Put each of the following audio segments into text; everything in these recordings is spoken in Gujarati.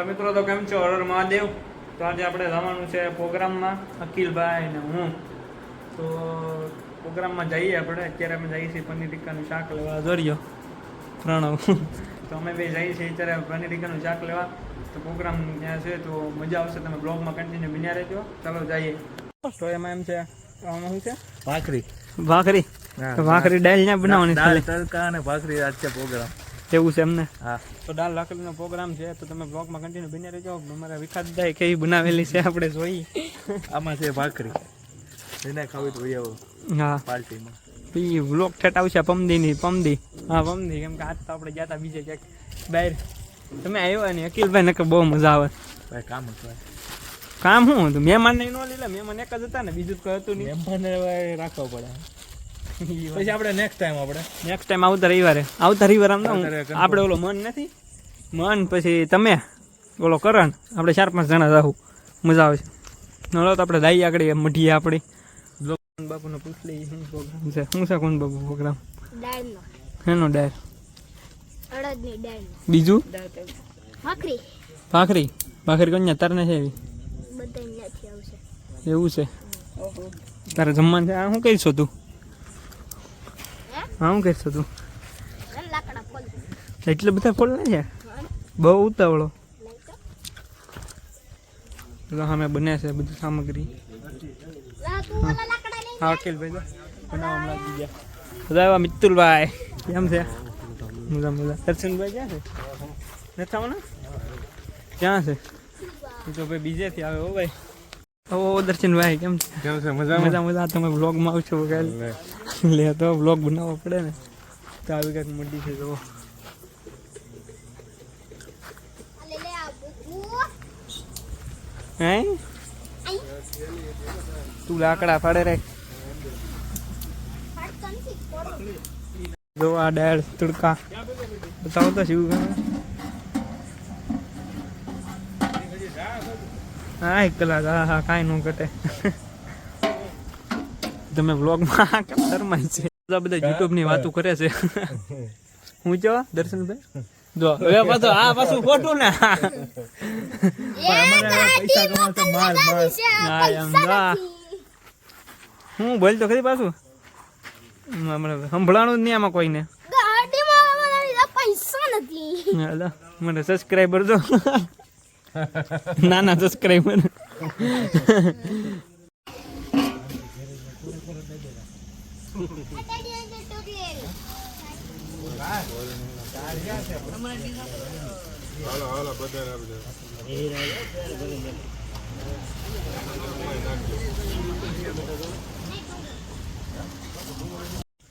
તો મિત્રો તો કેમ છો? હર હર મહાદેવ. તો આજે આપણે જવાનું છે પ્રોગ્રામમાં, અકિલભાઈ ને હું. તો પ્રોગ્રામમાં જઈએ આપણે. અત્યારે અમે જઈએ છીએ પનીર ટીક્કાનું શાક લેવા. દોર્યો પ્રણવ. તો અમે બે જઈએ છીએ અત્યારે પનીર ટીક્કાનું શાક લેવા. તો પ્રોગ્રામ ત્યાં છે તો મજા આવશે. તમે બ્લોગમાં કન્ટિન્યુ બન્યા રહેજો. ચાલો જઈએ. તો એમાં એમ છે, આમાં શું છે? ભાખરી. ભાખરી દાળ ના બનાવવાની, દાળ તડકા અને ભાખરી આજ છે પ્રોગ્રામ. એવું છે એમને? હા. તો દાળ ભાખરીનો પ્રોગ્રામ છે તો તમે બ્લોગમાં કન્ટિન્યુ બન્યા રહેજો. અમારા વિખાતદાય કેવી બનાવેલી છે આપણે જોઈએ. આમાં છે ભાખરી, એને ખાવી તો આવો. હા, પાર્ટીમાં બી બ્લોગ ઠેઠ આવશે પમદી. હા પમદી, કેમ કે આજ તો આપણે ગયા હતા બીજે ક્યાંક બહાર. તમે આવ્યા ને અકિલભાઈ નકર બહુ મજા આવે. ભાઈ કામ હતું. કામ શું હતું? મહેમાન ને ન લીધા, મહેમાન એક જ હતા ને, બીજું કઈ હતું નહીં. મહેમાન રાખવા પડે. પછી આપણે નેક્સ્ટ ટાઈમ આવતા રવિવારે આમ આપણે ઓલો મન નથી, મન પછી તમે ઓલો કરણ, આપણે 4-5 જણા જાહું, મજા આવે છે. નલો તો આપણે દાઈ આગળ મઢીએ આપણી બાપુને પૂછ લઈએ શું પ્રોગ્રામ છે. શું છે કોણ બાપુ પ્રોગ્રામ? એનો ડાયર, બીજું ભાખરી કન્યા તારને છે એવી? એવું છે. તારે જમવાનું છે. આ શું કહીશો તું? હા શું કહીશો તું? એટલે બધા ફોલ ના છે, બહુ ઉતાવળો. અમે બને છે બધી સામગ્રી. હા અકિલભાઈ બનાવવા લાગી ગયા. મિત્તુલભાઈ કેમ છે? મજા. દર્શનભાઈ ક્યાં છે? નથી આવવાના? ક્યાં છે? તો ભાઈ બીજેથી આવે. હો ભાઈ. ઓ દર્શનભાઈ કેમ છે? મજા. તમે વ્લોગમાં આવશો લે તો વ્લોગ બનાવવો પડે ને. તો આવી કંઈક મોટી છે. જો હે તું લાકડા ફાડે રે. જો આ દાળ તડકા બતાવો તો શિવ. હા 1 કલાક. હા કાંઈ ન ઘટે. તમે વ્લોગમાં કેમ શરમાય છે? બધા યુટ્યુબ ની વાતો કરે છે. હું જો દર્શનભાઈ જો હવે પાછું આ પાછું ખોટું ને. પૈસા કમાતો માર. હા એમ હું બોલ તો ખરી પાછું સંભળાણું જ નહીં આમાં કોઈને. મને સબસ્ક્રાઈબર જો નાના સબસ્ક્રાઈબર.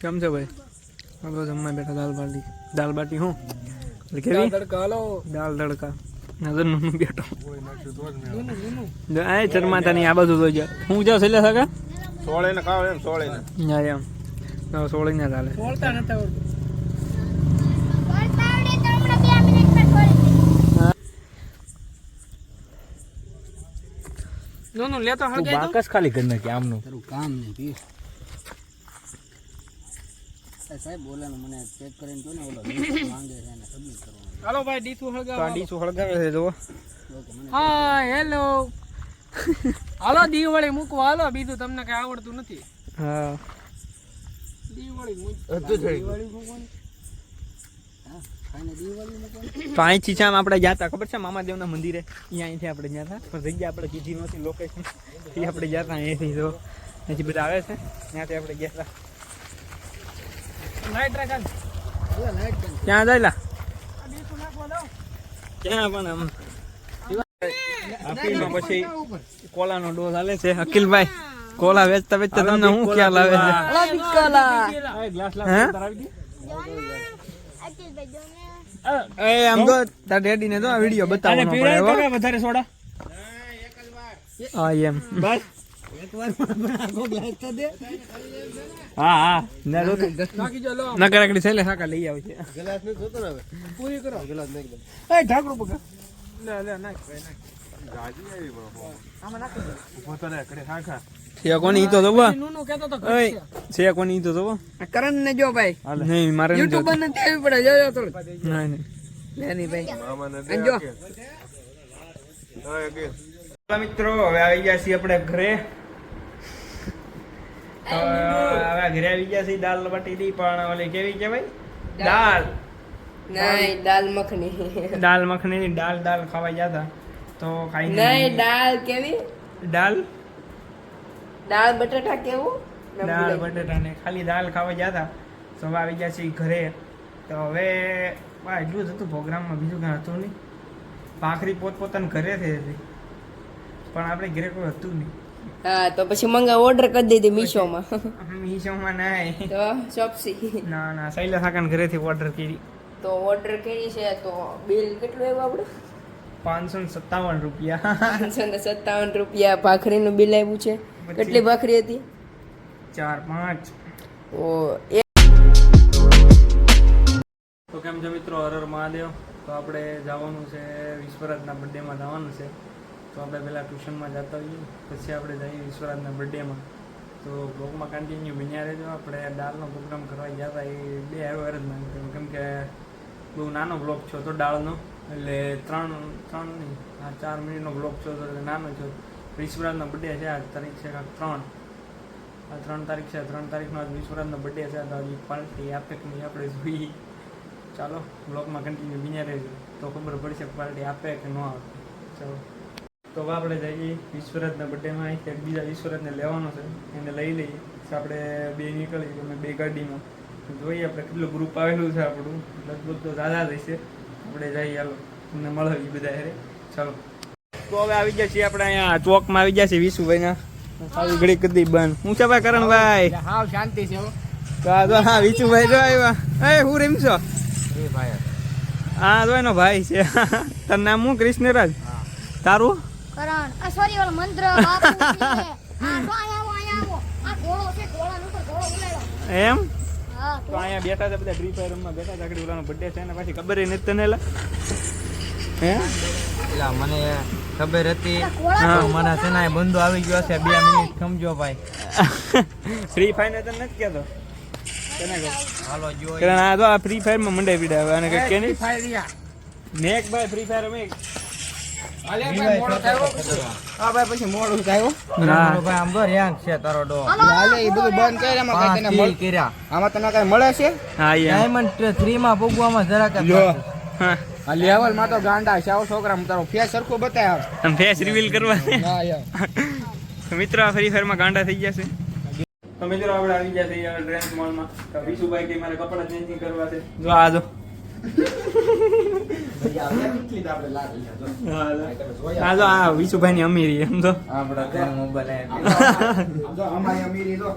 કેમ છે ભાઈ? આપણે જમવા બેઠા. દાલ બાટી શું કેવી? દાલ તડકા નજર નું બેઠો. ચરમાતાની આ બાજુ જોઈ જાય. હું જાઉં છેલ્લે સગા સોળીને ખાવ એમ સોળીને. એમ સોળીને ચાલે. લેતો બાકસ ખાલી કરી નાખી આમનું કામ નહીં. સાહેબ બોલે ને મને ચેક કરીને જો ને ઓલો માંગે છે એને સબમિટ કરવાનું. હાલો ભાઈ ડીસુ હળગાવે છે જો. હા હેલો. હાલો દીવાળી મૂકવા હાલો. બીજું તમને કઈ આવડતું નથી. હા દીવાળી મૂકવાની. તો અહીંથી ચામ આપણે ગયા હતા ખબર છે મામાદેવના મંદિરે. અહીંથી આપણે ગયા હતા પણ જગ્યા આપણે કીધી નહોતી લોકેશન. એ આપણે ગયા હતા અહીંથી. જો અહીંથી બધા આવે છે ત્યાંથી આપણે ગયા હતા. ક્યાં જાય? ક્યાં પણ આમ પછી કોલાનો ડોઝ હાલે છે. અકિલભાઈ કોલા વેચતા તમને શું ખ્યાલ આવે છે? આમ તો તાર ડેડી ને તો આ વિડિયો બતાવવાનો પડે. વધારે સોડા હા એમ બસ એકવાર ગ્લાસ તો દે. હા નકર આગળ છેલ્લે સાકા લઈ આવે છે. ગ્લાસ ને જોતો ને હવે પૂરી કરો. ગ્લાસ નાખ દે. એ ઢાકણું પકડ. લે નાખ ગાજી આવી બરો. આમાં નાખ દે. ઉભો તો રે કડે ખાખા. છે કોની ઈ તો જોવા. નુનુ કહેતો તો ઓય છે કોની ઈ તો જોવા. કરણ ને જો ભાઈ. નહીં મારે યુટ્યુબર ને તેવી પડે. જો થોડું. નહીં લે ની ભાઈ મામાને દે. જો મિત્રો હવે આવી ગયા છીએ આપણે ઘરે. હવે ઘરે આવી ગયા છીએ. દાલ બાટી દી પણ ઓલી કેવી કહેવાય? દાલ નહીં, દાલ મખની. દાલ મખની દાલ ખાવા ગયા હતા તો ખાઈ નહીં, દાલ કેવી? દાલ બટાટા કેવું? દાલ બટાટા ને ખાલી દાલ ખાવા ગયા હતા તો હવે આવી ગયા છીએ ઘરે. તો હવે એટલું જ હતું પ્રોગ્રામમાં, બીજું કાંઈ હતું નહીં. ભાખરી પોતપોતાના ઘરે થઈ હતી પણ આપણે ઘરે કોઈ હતું નહીં. હા, તો પછી ઓર્ડર કરી દીધી મીશોમાં. મીશોમાં નહીં તો શોપસી. ના શૈલા સાકાન ઘરેથી ઓર્ડર કરી. તો ઓર્ડર કરી છે તો બિલ કેટલું આવ્યું આપણે? 557 રૂપિયા. 557 રૂપિયા ભાખરીનું બિલ આવ્યું છે. કેટલી ભાખરી હતી? 4-5. તો કેમ છે મિત્રો? હર હર મહાદેવ. તો આપણે જવાનું છે વિશ્વરાજના બર્થડેમાં જવાનું છે. તો આપણે પહેલાં ટ્યુશનમાં જતા હોઈએ પછી આપણે જઈએ વિશ્વરાજના બર્થડેમાં. તો બ્લોગમાં કન્ટિન્યુ બન્યા રહેજો. આપણે દાળનો પ્રોગ્રામ કરવા ગયા હતા એ 2 આવ્યો જ ના, કેમ કે બહુ નાનો બ્લોગ છો તો દાળનો, એટલે 4 મિનિટનો બ્લોગ છો તો નાનો છો. વિશ્વરાજનો બર્થડે છે. આ તારીખ છે 3. આ 3 તારીખ છે. 3 તારીખનો આજ વિશ્વરાજનો બર્થડે છે. તો હજી પાર્ટી આપે કે નહીં આપણે જોઈએ. ચાલો બ્લોગમાં કન્ટિન્યુ બન્યા રહેજો તો ખબર પડશે કે પાર્ટી આપે કે ન આપે. ચાલો તો હવે આપણે જઈએ વિશ્વરાજના બર્થડેમાં. એક બીજા વિશ્વરાજને લેવાનો છે, એને લઈ લઈએ. આપણે 2 નીકળીએ, અમે 2 ગાડીમાં. જોઈએ આપણે કેટલું ગ્રુપ આવેલું છે આપણું. લગભગ તો દાદા રહેશે. આપણે જઈએ, હાલો તમને મળવી બધા હેરે. ચાલો તો હવે આવી ગયા છીએ આપણે અહીંયા ચોકમાં આવી ગયા છીએ વિશુભાઈના. સારી ઘડી કદી બંધ. હું છે ભાઈ કરણભાઈ? હાવ શાંતિ છે. હા વિશુભાઈ જો આવ્યા. હું રેમ છો? હા જો એનો ભાઈ છે. તારું નામ હું? કૃષ્ણરાજ. તારું? કરણ. આ સોરી ઓલો મંત્ર બાપુ છે. આ તો આયા આવો. આ ઘોડો છે, ઘોડાનો ઉપર ઘોડો ઉલાડો. એમ? હા. તો અહીંયા બેઠા હતા બધા, ફ્રી ફાયર રમવા બેઠા હતા. આગળ ઓલાનો બર્થડે છે ને પાછી ખબર નથી તને લા? હે એલા મને ખબર હતી. હા. મને છે ને બંધો આવી ગયો છે. 2 મિનિટ સમજો ભાઈ. ફ્રી ફાયર ને તને નથી કહેતો. તને કહો હાલો જો કારણ આ તો આ ફ્રી ફાયર માં મંડાઈ પીડા આવે અને કે નહીં ફાયરિયા નેક ભાઈ ફ્રી ફાયર રમે. હાલે ભાઈ મોડો થયો. હા ભાઈ પછી મોડું થયો. હા ભાઈ આમ તો રેન્ક છે તારો ડો. હાલે એ બધું બંધ કરી. આમાં કઈ તને મળે કર્યા? આમાં તને કઈ મળે છે? હા યાર ડાયમંડ 3 માં પૂગવામાં જરા કે હા આ લેવલ માં તો ગાંડા છે. આવો છોકરા તારો ફેસ સરખો બતાય. આમ ફેસ રિવીલ કરવા. હા યાર મિત્રો આ ફ્રી ફાયર માં ગાંડા થઈ ગયા છે. તો મિત્રો આપણે આવી ગયા છે ટ્રેન્ડ મોલમાં. તો વિશુભાઈ કે મારે કપડા ચેન્જિંગ કરવા છે. જો આ જો આ જો આ વિશુભાઈ ની અમીરી એમ તો આપડા ત્યાં મોબાઈલ જો અમારી અમીરી જો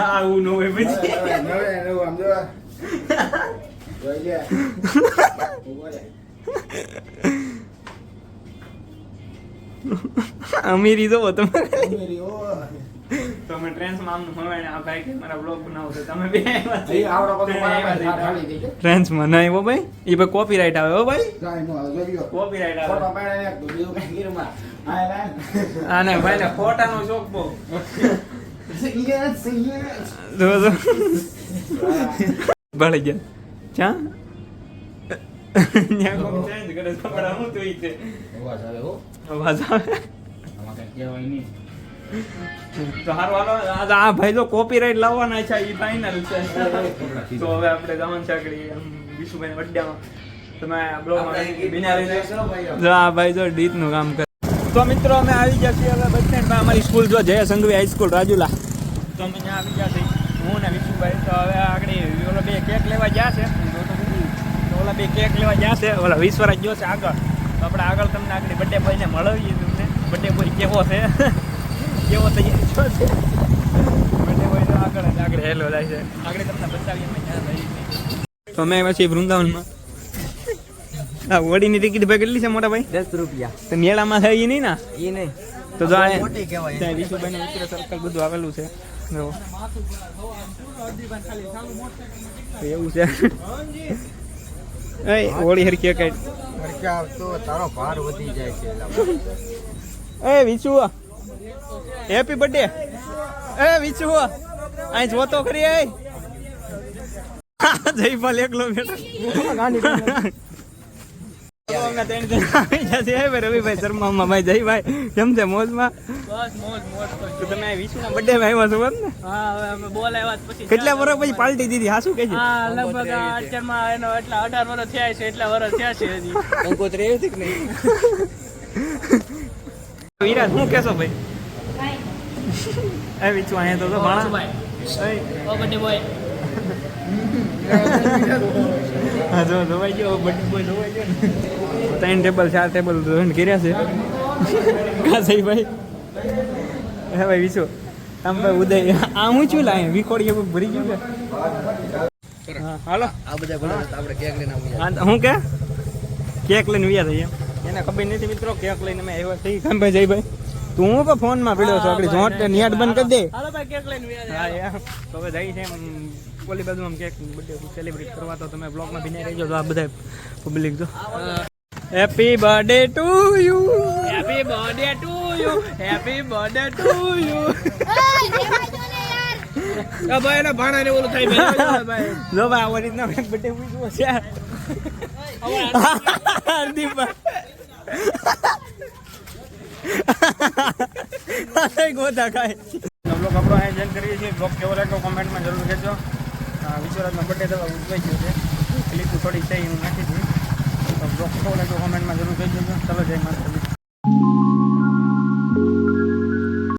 હા હું નો હોય પછી નવે આમ જો જોઈ લે અમીરી જો તમે અમીરી ઓ તમે ટ્રેન્સમાં આમ હવે આ ભાઈ કે મારા બ્લોગ બનાવો તો તમે બે એ આવડો બધો મારા ઢાળી દેજે. ટ્રેન્સમાં નહીં હો ભાઈ, એ ભાઈ કોપીરાઈટ આવે હો ભાઈ, જાય નો જોયો કોપીરાઈટ આવે. ફોટો પાડે એક તો બીજું કઈ ગીરમાં આ લા આ ને ભાઈ ને ફોટાનો શોખ બહુ. યસ જો જો ભળી ગયા ચા ન્યા કોમ ચેન્જ કરે કપડા હું તો ઈ છે અવાજ આવે હો અવાજ આવે આમાં કઈ કહેવાય નહીં. તો હારો હાલો આ ભાઈ જો કોપીરાઈટ લાવવાના છે ઈ ફાઇનલ છે. તો હવે આપણે જવાનું છે આગળ વિશુભાઈ બર્થડેમાં. તમે બ્લોગમાં બિના રહી જો આ ભાઈ જો ડીટ નું કામ કરે. તો મિત્રો અમે આવી ગયા છીએ હવે બસ સ્ટેન્ડ પર. અમારી સ્કૂલ જો જય સંઘવી હાઈસ્કૂલ રાજુલા. તો અમે ત્યાં આવી ગયા છીએ હું ને વિશુભાઈ. તો હવે આગળ ઓલા બે કેક લેવા ગયા છે. તો ઓલા બે કેક લેવા ગયા છે. ઓલા વિશ્વરાજ ગયો છે આગળ. તો આપણે આગળ તમને આગળ બર્થડે ભાઈને મળવીએ તમને બર્થડે બોય કેવો છે કેવો તૈયાર છો છે બર્થડે બોય તો આગળ જ આગળ હેલો જાય છે. આગળ તમને બતાવીએ અમે ક્યાં જઈએ. તો અમે પછી વૃંદાવનમાં આ વડીની ટિકિટ ભાઈ કેટલી છે મોટા ભાઈ? 10 રૂપિયા. તો મેળામાં થાય નહીં ને ઈ નહીં તો જો મોટી કહેવાય. ત્યાં વિશુભાઈ નું મિત્ર સર્કલ બધું આવેલું છે. જો તો એવું છે. એ હોળી હરખી કઈ ખર્ચા તો તારો ભાર વધી જાય છે એલા. એ વિશુ હેપી બર્થડે. એ વિશુ અહીં જોતો ખરી એ જયપાલ એકલો બેઠો. રવિભાઈ શર્મા ભાઈ જયભાઈ કેમ છે મોજમાં? બસ મોજ મોજ તો તમે વિશુના બર્થડે માં આવ્યા છો એમ ને? હા હવે અમે બોલાવ્યા પછી કેટલા વર્ષ પછી પાર્ટી દીધી? હા શું કે છે? હા લગભગ અત્યારમાં એનો એટલા 18 વર્ષ થયા છે એટલા વર્ષ થયા છે હજી કંકોત્રી આવી હતી કે નહીં? વિરાજ શું કેશો ભાઈ? એ વિચુ અહીંયા તો ભાણા ઓ બર્થડે બોય હા જો ધોવાઈ ગયો બર્થડે બોય ધોવાઈ ગયો ને 3 ટેબલ 4 ટેબલ જોઈન્ટ કર્યા છે કા સહી ભાઈ? હે ભાઈ વિચુ આમ ભાઈ ઉદય આ હું છું લાય વિખોડી ભરી ગયું કે હા હાલો આ બધા બોલાવે તો આપણે કેક લઈને આવીએ. હા હું કે કેક લઈને વ્યા થઈ એને ખબર નથી મિત્રો કેક લઈને મેં આવ્યા થઈ કામ ભાઈ જયભાઈ તું હું કે ફોન માં પીડ્યો છો આગળ જોટ નિયાટ બંધ કરી દે. હાલો ભાઈ કેક લઈને વ્યા હા યાર તો હવે જાય છે ઓલી બાજુ આમ કેક બર્થડે સેલિબ્રેટ કરવા તો તમે બ્લોગમાં બિના રહેજો તો આ બધા પબ્લિક જો happy birthday to you happy birthday to you happy birthday to you ભાઈ એના ભાણા ને ઓલું થાય ભાઈ જો ભાઈ આ રીતના બર્થડે પૂછવો છે હરદીપ ગોતા ખાય બ્લોગ આપણો અહીં જેમ કરીએ છીએ બ્લોગ કેવો લાગ્યો કોમેન્ટમાં જરૂર કહેજો વિશ્વરાજનો બર્થડે તો ઉજવાઈ ગયો છે ક્લિપ થોડી છે હું નાખી દઉં તો બ્લોગ કેવો લાગ્યો કોમેન્ટમાં જરૂર કહેજો ચલો જય માતા.